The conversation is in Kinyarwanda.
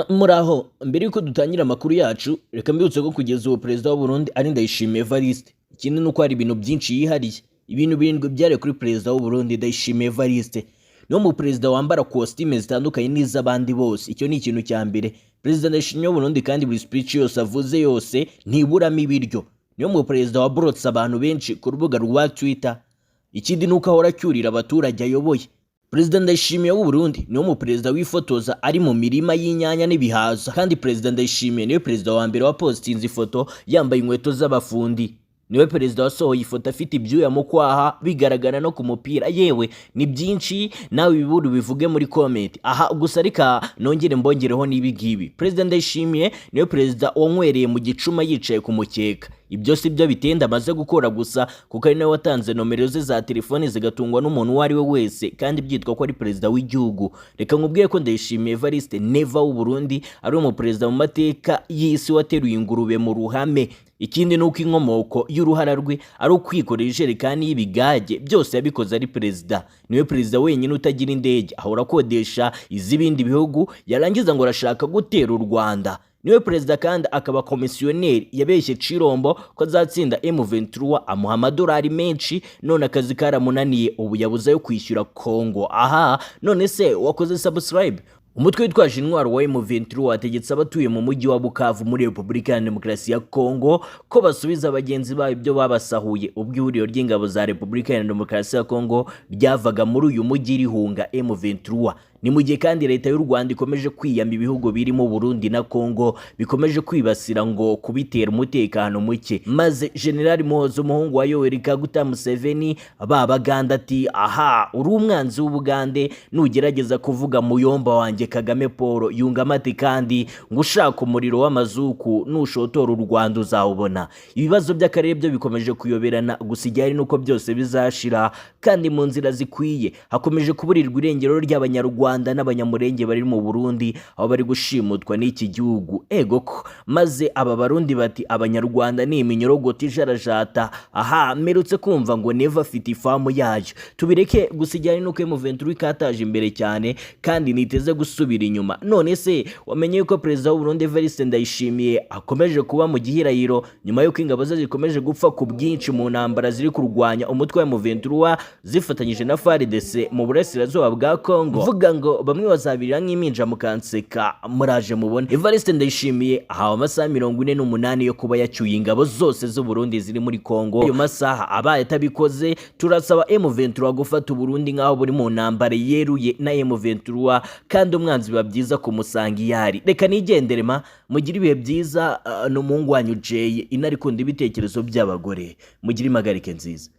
Muraho, mbere yuko dutangira amakuru yacu, reka mbibutse ko kugeza ubu Perezida w'u Burundi ari Ndayishimiye Evariste. Ikindi ni uko hari ibintu byinshi yihariye. Ibintu birindwi byari kuri Perezida w'u Burundi Ndayishimiye Evariste. Niyo mu Perezida wambara kositime zitandukanye n'iz'abandi bose. Icyo ni ikintu cya mbere. Perezida Ndayishimiye w'u Burundi kandi buri speech yose avuze yose ntiburamo ibiryo. Niyo mu Perezida waborotse abantu benshi ku rubuga rwa Twitter. Ikindi ni uko ahora acyurira abaturage ayoboye. Perezida Ndayishimiye w'u Burundi niwe mu perezida wifotoza ari mu mirima y'inyanya n'ibihaza, kandi Perezida Ndayishimiye niwe perezida wa mbere wa postinze ifoto yambaye inkweto z'abafundi. Niwe perezida wasohoye ifoto afite ibyuya mu kwaha bigaragara no ku mupira. Yewe ni byinshi, nawe ibiburu bivuge muri comment. Aha gusa reka nongere mbongereho n'ibigibi. Perezida Ndayishimiye niwe perezida wanywereye mu gicuma yicaye ku mukeka. Ibyo si byo bitenda amaze gukora gusa, kuko ari nawe watanze nomero ze za telefone zigatungwa n'umuntu uwo ari we wese, kandi byitwa ko ari perezida w'igihugu. Reka nkubwiye ko Ndayishimiye Evariste Neva w'u Burundi ari mu perezida mu mateka y'isi wateruye ingurube mu ruhame. Ikindi nuko inkomoko y'uruhara rwe ari ukwikorera ijerekani y'ibigage, byose yabikoze ari perezida. Niwe perezida wenyine utagira indege, ahora akodesha iz'ibindi bihugu, yarangiza ngo arashaka gutera u Rwanda. Niwe perezida kandi akaba komisiyoneri yabeshye Cirombo ko azatsinda M23, amuha amadolari menshi, none akazi karamunaniye, ubu yabuze yo kwishyura Kongo. Aha none se wakoze subscribe? Umutwe witwaje intwaro wa M23 wategetse abatuye mu mujyi wa Bukavu muri Repubulika ya Demokarasi ya Kongo ko basubiza abagenzi babo ibyo babasahuye, ubwo ihuriro ry'ingabo za Repubulika ya Demokarasi ya Kongo ryavaga muri uyu mujyi rihunga M23. Ni mu gihe kandi leta y'u Rwanda ikomeje kwiyamba ibihugu birimo Burundi na Kongo bikomeje kwibasira ngo kubitera umutekano muke, maze General Muhoozi umuhungu wa Yoweri Kaguta Museveni babaganda ati aha uri umwanzi w'Ubugande, nugerageza kuvuga muyomba wanjye Kagame Paul yungamo ati kandi ngo ushaka umuriro w'amazuku nushotora u Rwanda uzawubona. Ibibazo by'akarere byo bikomeje kuyoberana, gusa igihari nuko byose bizashira kandi mu nzira zikwiye. Hakomeje kuburirwa irengero ry'Abanyarwanda n'Abanyamurenge bari mu Burundi, aho bari gushimutwa n'iki gihugu. Ego ko maze aba Barundi bati Abanyarwanda ni iminyorogoto ijarajata. Aha mperutse kumva ngo Neva afite ifamu yayo. Tubireke, gusa ijyanye nuko M23 ikataje imbere cyane kandi niteze gusubira inyuma. None se wamenye yuko Perezida w'u Burundi Evariste Ndayishimiye akomeje kuba mu gihirahiro nyuma yuko ingabo ze zikomeje gupfa ku bwinshi mu ntambara ziri kurwanya umutwe wa M23 zifatanyije na FARDC mu burasirazuba bwa Kongo? Vuga ngo bamwe bazabirira nk'iminja mukanseka, muraje mubone. Evariste Ndayishimiye ahawe amasaha 48 yo kuba yacyuye ingabo zose z'u Burundi ziri muri Kongo. Ayo masaha abaye atabikoze, turasaba M23 gufata u Burundi nk'aho buri mu ntambara yeruye na M23, kandi umwanzi biba byiza kumusanga iyari. Reka nigendere mugire ibihe byiza. N'umuhungu wanyu Jay inari kunda ibitekerezo by'abagore. Mugire impagarike nziza.